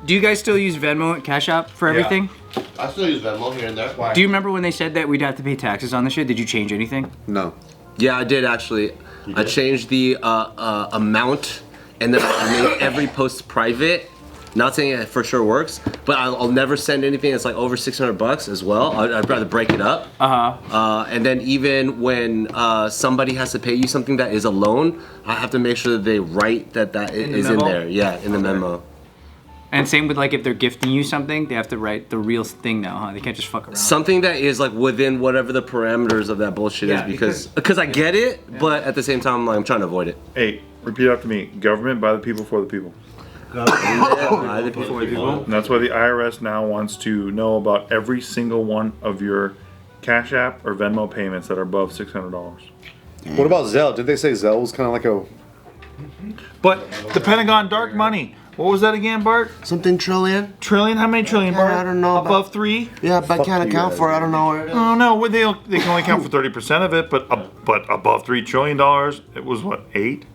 Do you guys still use Venmo and CashApp for everything? Yeah. I still use Venmo here and there. Why? Do you remember when they said that we'd have to pay taxes on this shit? Did you change anything? No. Yeah, I did actually. I changed the amount, and then I made every post private. Not saying it for sure works, but I'll never send anything that's like over $600 as well. I'd rather break it up. And then even when somebody has to pay you something that is a loan, I have to make sure that they write that is in there. Yeah, in the memo. And same with like if they're gifting you something, they have to write the real thing now, huh? They can't just fuck around. Something that is like within whatever the parameters of that bullshit is, because I get it, but at the same time I'm trying to avoid it. Hey, repeat after me. Government by the people for the people. By the people. And that's why the IRS now wants to know about every single one of your Cash App or Venmo payments that are above $600. What about Zelle? Did they say Zelle was kind of like a... But the Pentagon dark money. What was that again, Bart? Something trillion? Trillion? How many trillion, Bart? I don't know. Above 3? Yeah, but I can't account for it. I don't know where it is. Oh no, they can only account for 30% of it, but above $3 trillion, it was what, 8?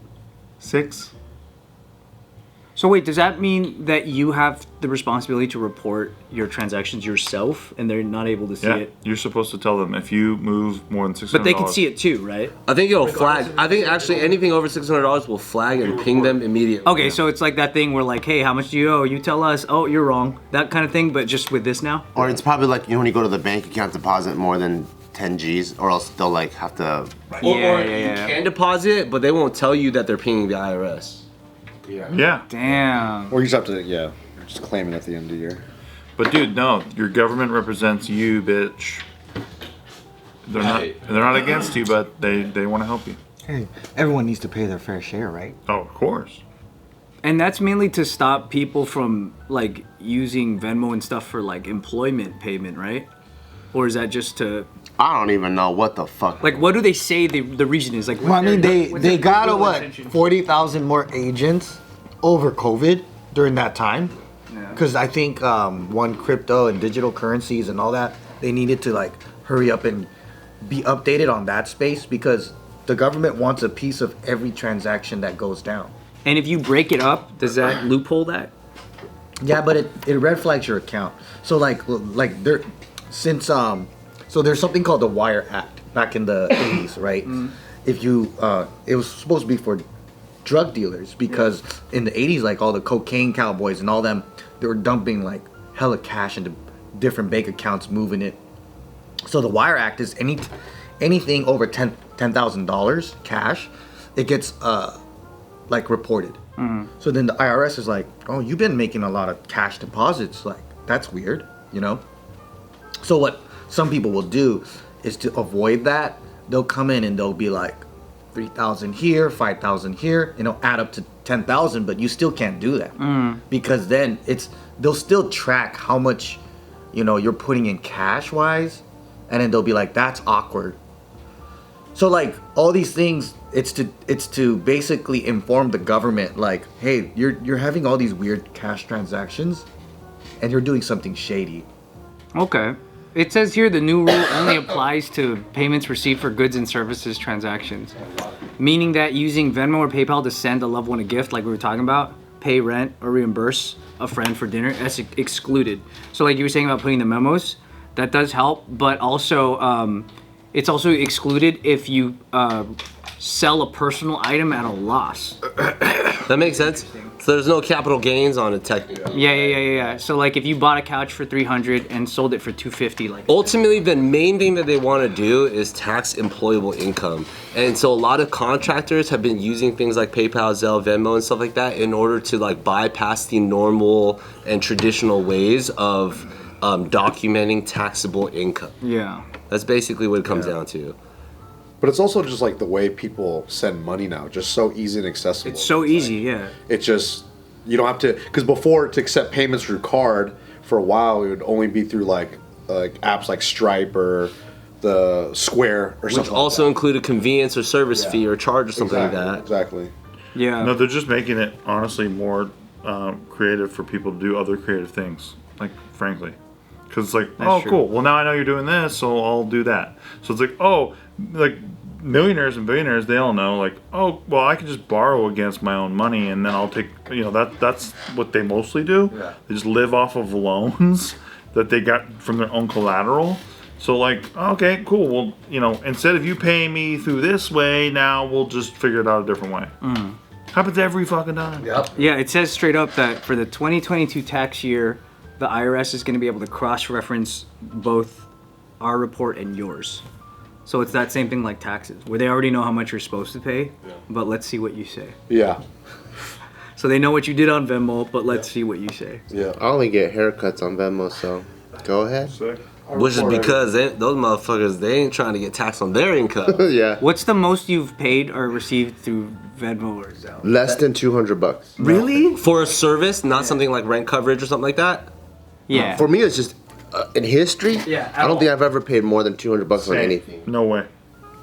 6? So wait, does that mean that you have the responsibility to report your transactions yourself, and they're not able to see it? You're supposed to tell them if you move more than $600. But they can see it too, right? I think it'll flag. I think actually anything over $600 will flag and ping them immediately. Okay, so it's like that thing where like, hey, how much do you owe? You tell us. Oh, you're wrong. That kind of thing, but just with this now? Or it's probably like, you know, when you go to the bank, you can't deposit more than 10 G's, or else they'll like have to... Or you can deposit, but they won't tell you that they're pinging the IRS. Yeah. Damn. Or you just have to, just claim it at the end of the year. But dude, no, your government represents you, bitch. They're not against you, but they want to help you. Hey, everyone needs to pay their fair share, right? Oh, of course. And that's mainly to stop people from like using Venmo and stuff for like employment payment, right? Or is that just to... I don't even know what the fuck. Like, what do they say the reason is? Like, Well, I mean, they got 40,000 more agents over COVID during that time. Because I think one, crypto and digital currencies and all that, they needed to like hurry up and be updated on that space because the government wants a piece of every transaction that goes down. And if you break it up, does that loophole that? Yeah, but it red flags your account. So like there, since so there's something called the Wire Act back in the 80s, right? If you, it was supposed to be for drug dealers because in the 80s, like all the cocaine cowboys and all them, they were dumping like hella cash into different bank accounts, moving it. So the Wire Act is anything over $10,000 cash, it gets like reported. So then the IRS is like, oh, you've been making a lot of cash deposits. Like that's weird, you know? So what some people will do is to avoid that, they'll come in and they'll be like 3,000 here, 5,000 here, you know, add up to 10,000, but you still can't do that because then they'll still track how much, you know, you're putting in cash wise, and then they'll be like, that's awkward. So like all these things, it's to basically inform the government like, hey, you're having all these weird cash transactions, and you're doing something shady. Okay. It says here the new rule only applies to payments received for goods and services transactions, meaning that using Venmo or PayPal to send a loved one a gift, like we were talking about, pay rent, or reimburse a friend for dinner, that's excluded. So like you were saying about putting the memos, that does help, but also it's also excluded if you sell a personal item at a loss. That makes sense. So there's no capital gains on it, tech. Yeah. So like if you bought a couch for $300 and sold it for $250, like ultimately the main thing that they want to do is tax employable income. And so a lot of contractors have been using things like PayPal, Zelle, Venmo and stuff like that in order to like bypass the normal and traditional ways of documenting taxable income. Yeah. That's basically what it comes down to. But it's also just like the way people send money now, just so easy and accessible. It's so easy, yeah. It's just, you don't have to, because before to accept payments through card, for a while it would only be through like apps like Stripe or the Square or something. Which also like include a convenience or service fee or charge or something like that. Exactly. Yeah. No, they're just making it honestly more creative for people to do other creative things. Like, frankly. Because it's like, That's true. Cool. Well, now I know you're doing this, so I'll do that. So it's like, millionaires and billionaires, they all know, like, oh, well, I can just borrow against my own money, and then I'll take, that's what they mostly do. Yeah. They just live off of loans that they got from their own collateral. So, like, okay, cool. Well, instead of you paying me through this way, now we'll just figure it out a different way. Happens every fucking time. Yep. Yeah, it says straight up that for the 2022 tax year, the IRS is going to be able to cross-reference both our report and yours. So it's that same thing like taxes, where they already know how much you're supposed to pay, but let's see what you say. Yeah. So they know what you did on Venmo, but let's see what you say. Yeah. I only get haircuts on Venmo, so go ahead. Sick. Which is because those motherfuckers, they ain't trying to get taxed on their income. Yeah. What's the most you've paid or received through Venmo or Zelle? Less than $200. Really? For a service, not something like rent coverage or something like that. Yeah. For me, it's just in history. Yeah, I don't think I've ever paid more than $200 on Same. anything. No way.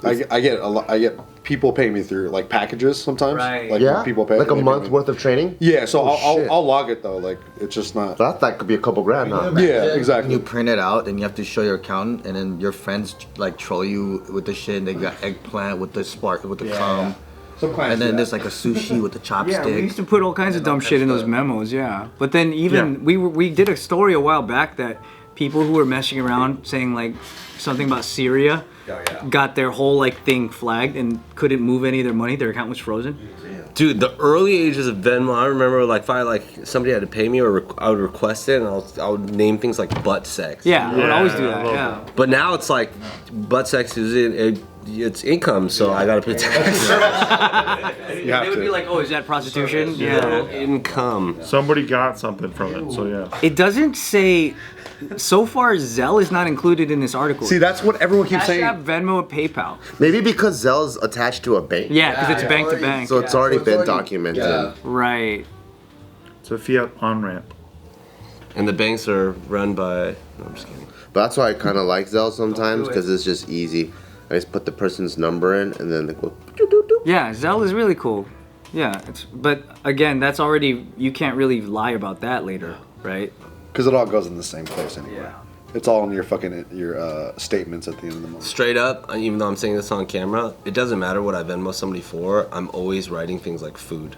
I get a lot. I get people paying me through like packages sometimes. Right. Like Yeah. people pay Like a they pay month me. worth of training. Yeah. So shit. I'll log it though. Like it's just not. That could be a couple grand, huh? Yeah. And Exactly. you print it out and you have to show your accountant, and then your friends like troll you with the shit. And they got eggplant with the spark with the crumb, Some clients and do then that. there's like a sushi with the Yeah, we used chopstick. to put all kinds of dumb shit in those memos, yeah. But then even we did a story a while back that people who were messing around saying like something about Syria got their whole like thing flagged and couldn't move any of their money. Their account was frozen. Dude, the early ages of Venmo, I remember like if somebody had to pay me or I would request it, and I would name things like butt sex. Yeah, I would always do I that. love Yeah. But now it's like butt sex is it's income, so I gotta pay taxes. You have They would to. be like, "Oh, is that prostitution?" Yeah. Income. Somebody got something from it, so yeah. It doesn't say. So far, Zelle is not included in this article. See, that's what everyone keeps saying. CashApp, Venmo, PayPal. Maybe because Zelle's attached to a bank. Yeah, because it's bank to bank. So it's already So it's been already- documented. Yeah. Right. It's a fiat on ramp. And the banks are run by. No, I'm just kidding. But that's why I kind of like Zelle sometimes do it. because it's just easy. I just put the person's number in and then they go. Doo, doo, doo. Yeah, Zelle is really cool. Yeah, but again, that's already you can't really lie about that later, right? Because it all goes in the same place anyway. Yeah. It's all in your fucking statements at the end of the month. Straight up, even though I'm saying this on camera, it doesn't matter what I Venmo somebody for. I'm always writing things like food.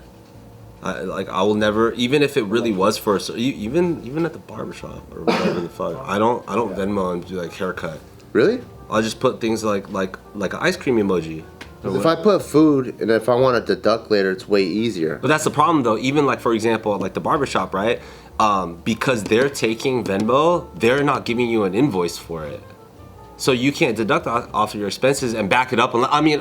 I will never, even if it really was for even at the barbershop or whatever the fuck. I don't Venmo and do like haircut. Really? I'll just put things like an ice cream emoji. If I put food and if I want to deduct later, it's way easier. But that's the problem though. Even like for example, like the barbershop, right? Because they're taking Venmo, they're not giving you an invoice for it. So you can't deduct off of your expenses and back it up. I mean,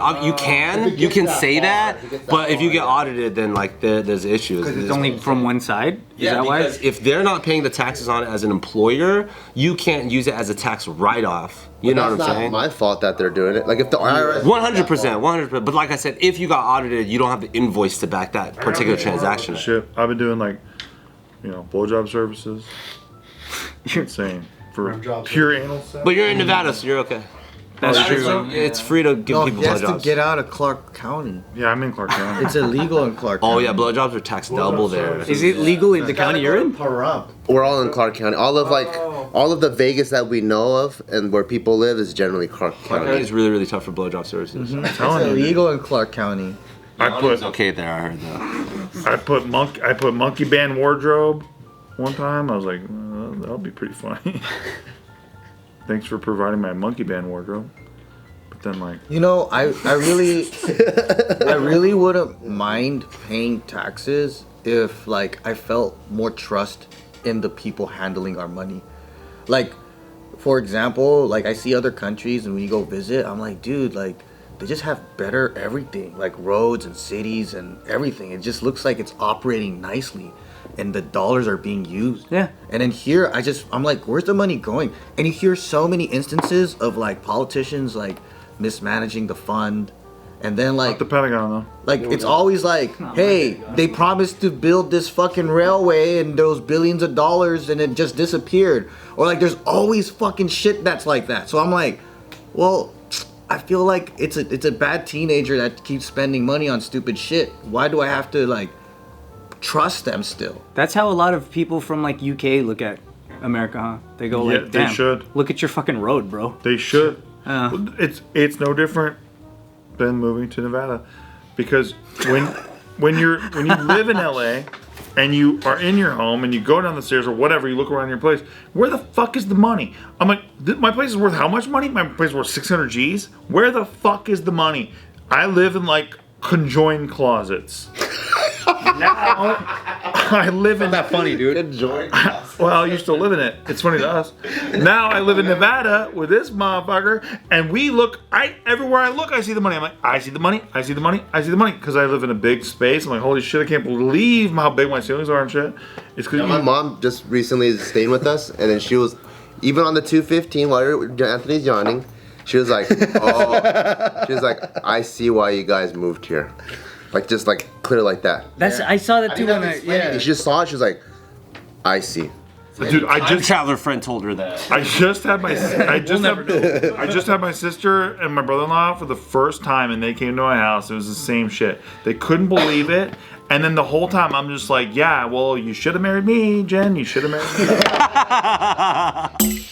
you can say that, but if you get audited, then like there's issues. Because it's only from one side. Is Yeah, that why? because if they're not paying the taxes on it as an employer, you can't use it as a tax write-off. You know what I'm That's not saying? my fault that they're doing it. Like if the IRS. 100%. But like I said, if you got audited, you don't have the invoice to back that particular transaction. Shit, I've been doing like, blowjob services. Insane. For pure anal sex. But you're in Nevada, so you're okay. That's true. So it's free to give No, people he has to blowjobs. get out of Clark County. Yeah, I'm in Clark County. It's illegal in Clark County. Oh yeah, blowjobs are taxed double there. Is it legal in the county you're in? We're all in Clark County. All of the Vegas that we know of and where people live is generally Clark County County. is really, really tough for blowjob services. It's telling you. illegal in Clark County. I put It's okay there, I heard though. I put monkey band wardrobe one time. I was like, that'll be pretty funny. Thanks for providing my monkey band wardrobe. But then like, You know, I really wouldn't mind paying taxes if like I felt more trust in the people handling our money. Like, for example, like I see other countries and when you go visit, I'm like, dude, like they just have better everything, like roads and cities and everything. It just looks like it's operating nicely and the dollars are being used. Yeah. And then here, I'm like, where's the money going? And you hear so many instances of like politicians like mismanaging the fund. And then like, the Pentagon though. like it's always like, hey, they promised to build this fucking railway and those billions of dollars and it just disappeared. Or like there's always fucking shit that's like that. So I'm like, well, I feel like it's a bad teenager that keeps spending money on stupid shit. Why do I have to like trust them still? That's how a lot of people from like UK look at America, huh? They go Yeah, like, they damn, should. look at your fucking road, bro. They should. It's no different been moving to Nevada, because when you live in LA and you are in your home and you go down the stairs or whatever, you look around your place, where the fuck is the money? I'm like, my place is worth how much money? My place is worth 600 G's? Where the fuck is the money? I live in like conjoined closets. Now I live in Not that funny, dude. Enjoy. well, you still live in it. It's funny to us. Now I live in Nevada with this motherfucker, and we look. Everywhere I look, I see the money. I'm like, I see the money. I see the money. I see the money, because I live in a big space. I'm like, holy shit! I can't believe how big my ceilings are and shit. It's because My mom just recently is staying with us, and then she was even on the 215 while Anthony's yawning. She was like, "Oh," she was like, "I see why you guys moved here." Like just like clear like that. I saw that too when She just saw it. She was like, "I see." dude, My traveler friend told her that. I just had my I just had my sister and my brother-in-law for the first time, and they came to my house. It was the same shit. They couldn't believe it, and then the whole time I'm just like, yeah, well, you should have married me, Jen. You should have married me.